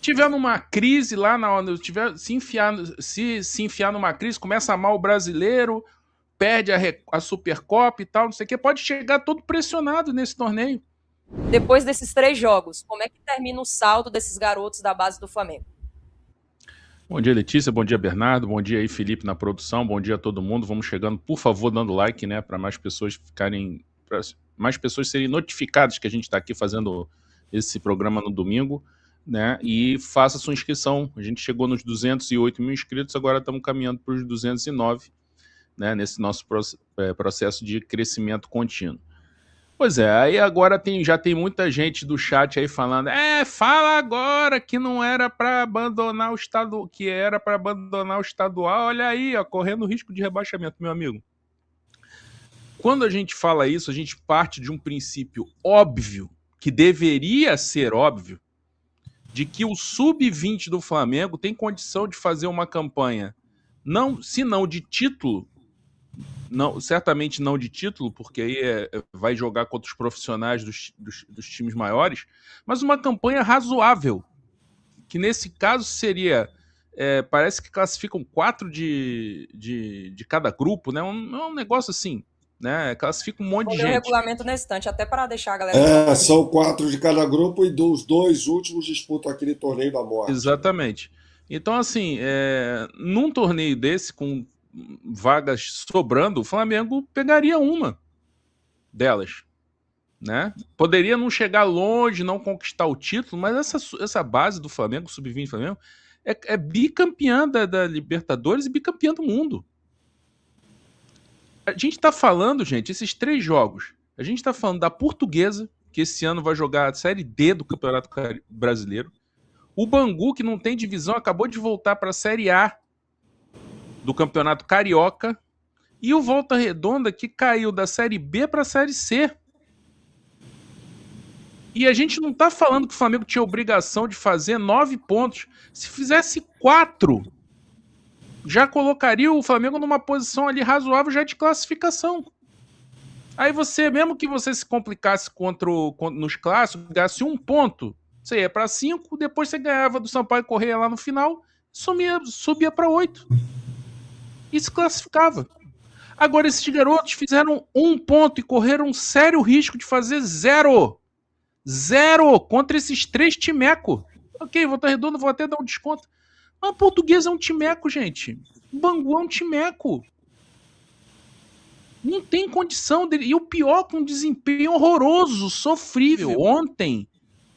tiver numa crise lá, tiver se enfiar numa crise, começa a amar o brasileiro, perde a Supercopa e tal, não sei o que, pode chegar todo pressionado nesse torneio. Depois desses 3 jogos, como é que termina o saldo desses garotos da base do Flamengo? Bom dia, Letícia. Bom dia, Bernardo. Bom dia aí, Felipe, na produção. Bom dia a todo mundo. Vamos chegando, por favor, dando like, né, para mais pessoas ficarem, para mais pessoas serem notificadas que a gente está aqui fazendo esse programa no domingo, né? E faça sua inscrição. A gente chegou nos 208 mil inscritos, agora estamos caminhando para os 209, né? Nesse nosso processo de crescimento contínuo. Pois é, aí agora já tem muita gente do chat aí falando, fala agora que não era para abandonar o estado, que era para abandonar o estadual, olha aí, ó, correndo risco de rebaixamento, meu amigo. Quando a gente fala isso, a gente parte de um princípio óbvio, que deveria ser óbvio, de que o sub-20 do Flamengo tem condição de fazer uma campanha, não, se não de título, não, certamente não de título, porque aí vai jogar contra os profissionais dos times maiores, mas uma campanha razoável, que nesse caso seria, parece que classificam 4 de cada grupo, né? Um negócio assim, né? Classifica um monte Vou de ler o gente. regulamento na estante, até para deixar a galera informada. São 4 de cada grupo e dos 2 últimos disputam aquele torneio da morte. Exatamente. Então, assim, num torneio desse, com vagas sobrando, o Flamengo pegaria uma delas. Né? Poderia não chegar longe, não conquistar o título, mas essa base do Flamengo, sub-20 Flamengo, é bicampeã da Libertadores e bicampeã do mundo. A gente tá falando, gente, esses 3 jogos, a gente tá falando da Portuguesa, que esse ano vai jogar a Série D do Campeonato Brasileiro. O Bangu, que não tem divisão, acabou de voltar para a Série A do Campeonato Carioca. E o Volta Redonda, que caiu da Série B para a Série C. E a gente não tá falando que o Flamengo tinha obrigação de fazer 9 pontos. Se fizesse 4, já colocaria o Flamengo numa posição ali razoável já de classificação. Aí você, mesmo que você se complicasse nos clássicos, ganhasse 1 ponto, você ia para 5, depois você ganhava do Sampaio Corrêa lá no final, subia para 8. E se classificava. Agora, esses garotos fizeram 1 ponto e correram um sério risco de fazer 0. 0 contra esses 3 timeco. Ok, Volta Redonda, vou até dar um desconto. Mas Portuguesa é um timeco, gente. Bangu é um timeco. Não tem condição dele. E o pior, com um desempenho horroroso, sofrível. Ontem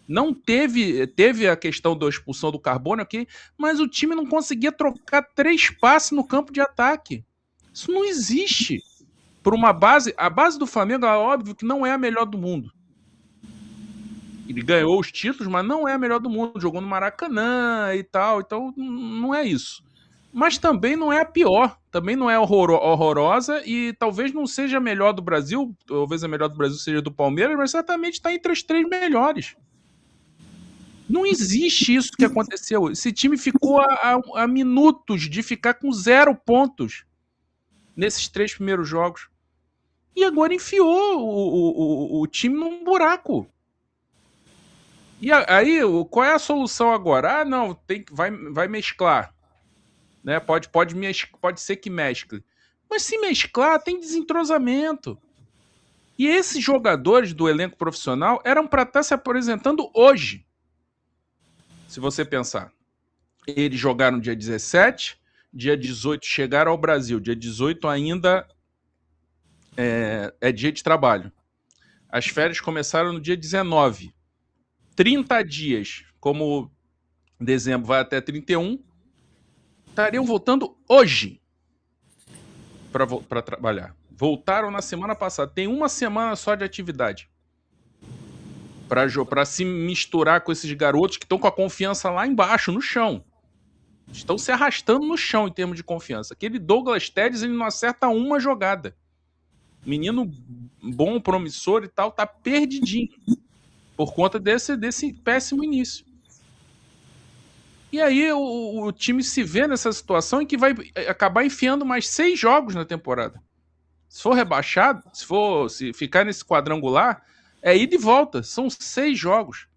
não teve a questão da expulsão do Carbono aqui, mas o time não conseguia trocar 3 passes no campo de ataque. Isso não existe. Por uma base, a base do Flamengo, é óbvio que não é a melhor do mundo. Ele ganhou os títulos, mas não é a melhor do mundo. Jogou no Maracanã e tal, então não é isso. Mas também não é a pior, também não é horrorosa e talvez não seja a melhor do Brasil, talvez a melhor do Brasil seja do Palmeiras, mas certamente está entre as 3 melhores. Não existe isso que aconteceu. Esse time ficou a minutos de ficar com 0 pontos nesses 3 primeiros jogos. E agora enfiou o time num buraco. E aí, qual é a solução agora? Ah, não, vai mesclar. Né? Pode ser que mescle. Mas se mesclar, tem desentrosamento. E esses jogadores do elenco profissional eram para estar se apresentando hoje. Se você pensar. Eles jogaram dia 17, dia 18 chegaram ao Brasil. Dia 18 ainda é dia de trabalho. As férias começaram no dia 19. 30 dias, como dezembro vai até 31, estariam voltando hoje para trabalhar. Voltaram na semana passada. Tem uma semana só de atividade para se misturar com esses garotos que estão com a confiança lá embaixo, no chão. Estão se arrastando no chão em termos de confiança. Aquele Douglas Tedes, ele não acerta uma jogada. Menino bom, promissor e tal, tá perdidinho por conta desse péssimo início. E aí o time se vê nessa situação em que vai acabar enfiando mais 6 jogos na temporada. Se for rebaixado, se ficar nesse quadrangular, é ida e volta. São 6 jogos.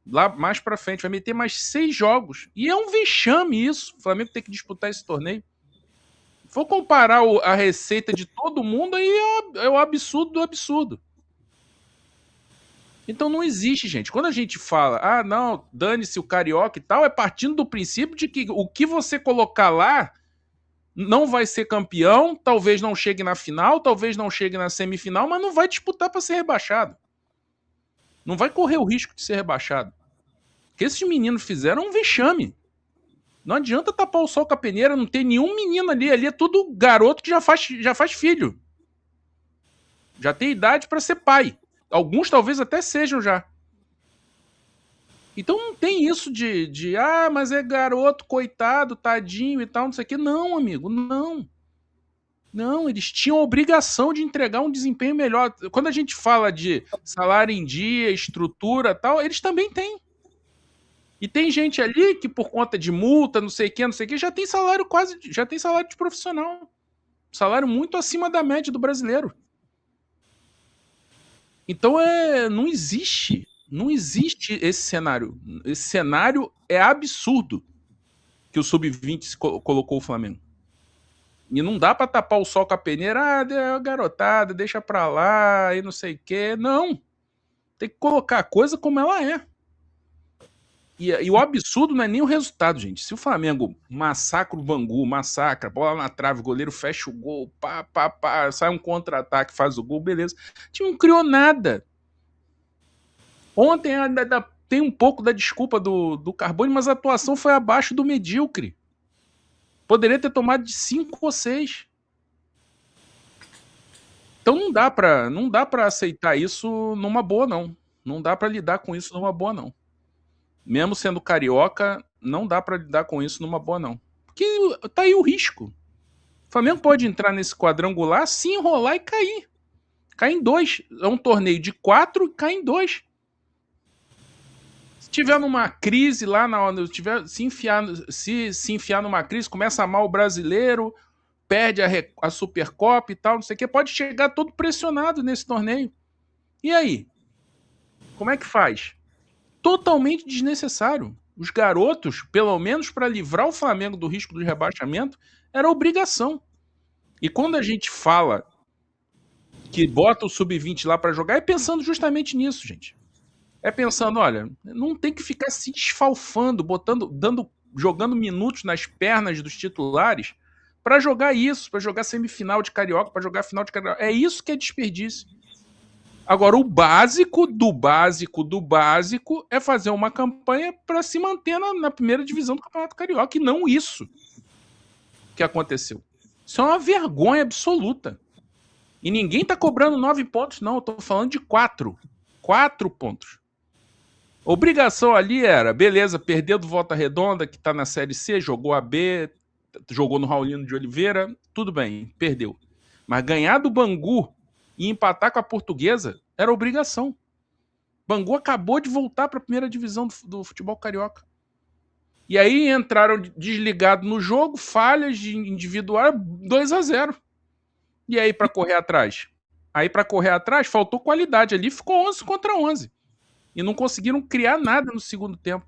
lá mais pra frente, vai meter mais 6 jogos. E é um vexame isso, o Flamengo tem que disputar esse torneio. Se for comparar a receita de todo mundo, aí é o absurdo do absurdo. Então não existe, gente. Quando a gente fala, não, dane-se o Carioca e tal, é partindo do princípio de que o que você colocar lá não vai ser campeão, talvez não chegue na final, talvez não chegue na semifinal, mas não vai disputar para ser rebaixado. Não vai correr o risco de ser rebaixado. O que esses meninos fizeram é um vexame. Não adianta tapar o sol com a peneira, não tem nenhum menino ali. Ali é tudo garoto que já faz filho. Já tem idade para ser pai. Alguns talvez até sejam já. Então não tem isso de mas é garoto, coitado, tadinho e tal, não sei o quê. Não, amigo, não. Não, eles tinham a obrigação de entregar um desempenho melhor. Quando a gente fala de salário em dia, estrutura e tal, eles também têm. E tem gente ali que por conta de multa, não sei o que, já tem salário de profissional. Salário muito acima da média do brasileiro. Então não existe esse cenário. Esse cenário é absurdo que o Sub-20 colocou o Flamengo. E não dá pra tapar o sol com a peneira, garotada, deixa pra lá, e não sei o quê. Não. Tem que colocar a coisa como ela é. E o absurdo não é nem o resultado, gente. Se o Flamengo massacra o Bangu, massacra, bola na trave, o goleiro fecha o gol, sai um contra-ataque, faz o gol, beleza. O time não criou nada. Ontem tem um pouco da desculpa do Carbone, mas a atuação foi abaixo do medíocre. Poderia ter tomado de 5 ou 6. Então não dá pra aceitar isso numa boa, não. Não dá pra lidar com isso numa boa, não. Mesmo sendo carioca, não dá pra lidar com isso numa boa, não. Porque tá aí o risco. O Flamengo pode entrar nesse quadrangular, se enrolar e cair. Cair em 2. É um torneio de 4 e cai em 2. Se tiver numa crise lá, se enfiar numa crise, começa a mal o brasileiro, perde a Supercopa e tal, não sei o que, pode chegar todo pressionado nesse torneio. E aí? Como é que faz? Totalmente desnecessário. Os garotos, pelo menos para livrar o Flamengo do risco do rebaixamento, era obrigação. E quando a gente fala que bota o Sub-20 lá para jogar, é pensando justamente nisso, gente. É pensando, olha, não tem que ficar se esfalfando, jogando minutos nas pernas dos titulares para jogar isso, para jogar semifinal de Carioca, para jogar final de Carioca. É isso que é desperdício. Agora, o básico do básico do básico é fazer uma campanha para se manter na primeira divisão do Campeonato Carioca, e não isso que aconteceu. Isso é uma vergonha absoluta. E ninguém tá cobrando 9 pontos, não. Eu tô falando de 4. 4 pontos. Obrigação ali era, beleza, perder do Volta Redonda, que tá na Série C, jogou a B, jogou no Raulino de Oliveira, tudo bem, perdeu. Mas ganhar do Bangu e empatar com a Portuguesa era obrigação. Bangu acabou de voltar para a primeira divisão do futebol carioca. E aí entraram desligados no jogo, falhas individuais, 2-0. E aí para correr atrás? Aí para correr atrás faltou qualidade ali, ficou 11 contra 11. E não conseguiram criar nada no segundo tempo.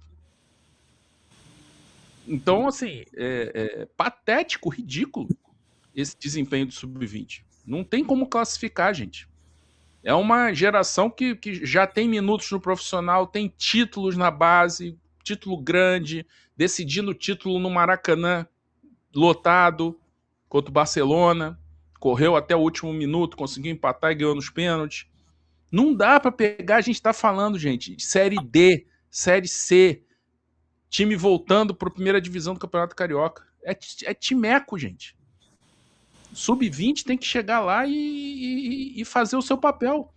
Então, assim, é patético, ridículo esse desempenho do Sub-20. Não tem como classificar, gente. É uma geração que já tem minutos no profissional, tem títulos na base, título grande, decidindo o título no Maracanã lotado contra o Barcelona, correu até o último minuto, conseguiu empatar e ganhou nos pênaltis. Não dá para pegar, a gente tá falando, gente, de Série D, Série C, time voltando para a primeira divisão do Campeonato Carioca. É timeco, gente. Sub-20 tem que chegar lá e fazer o seu papel.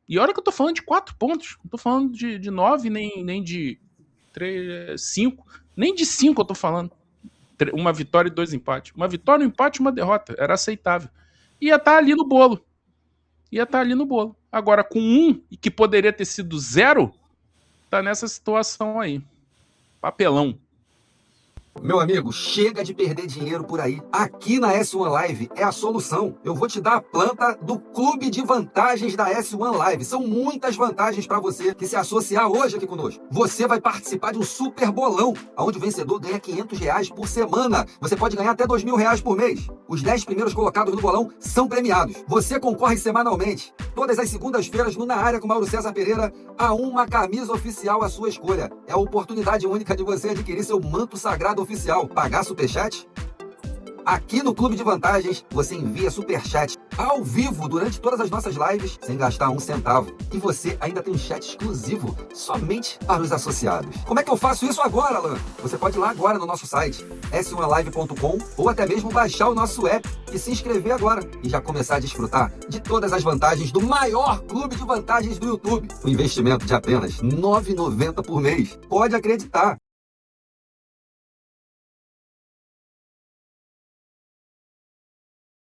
E olha que eu tô falando de 4 pontos. Não tô falando de 9, nem de 3, 5. Nem de 5 eu tô falando. Uma vitória e 2 empates. Uma vitória, um empate e uma derrota. Era aceitável. Ia estar ali no bolo. Agora, com 1, e que poderia ter sido 0, tá nessa situação aí. Papelão. Meu amigo, chega de perder dinheiro por aí. Aqui na S1 Live é a solução. Eu vou te dar a planta do Clube de Vantagens da S1 Live. São muitas vantagens para você que se associar hoje aqui conosco. Você vai participar de um super bolão, onde o vencedor ganha R$500 por semana. Você pode ganhar até R$2.000 por mês. Os 10 primeiros colocados no bolão são premiados. Você concorre semanalmente, todas as segundas-feiras, no Na Área com Mauro César Pereira, a uma camisa oficial à sua escolha. É a oportunidade única de você adquirir seu manto sagrado oficial. Pagar superchat? Aqui no Clube de Vantagens, você envia superchat ao vivo durante todas as nossas lives, sem gastar um centavo. E você ainda tem um chat exclusivo, somente para os associados. Como é que eu faço isso agora, Alan? Você pode ir lá agora no nosso site, s1live.com, ou até mesmo baixar o nosso app e se inscrever agora. E já começar a desfrutar de todas as vantagens do maior clube de vantagens do YouTube. Um investimento de apenas R$9,90 por mês. Pode acreditar.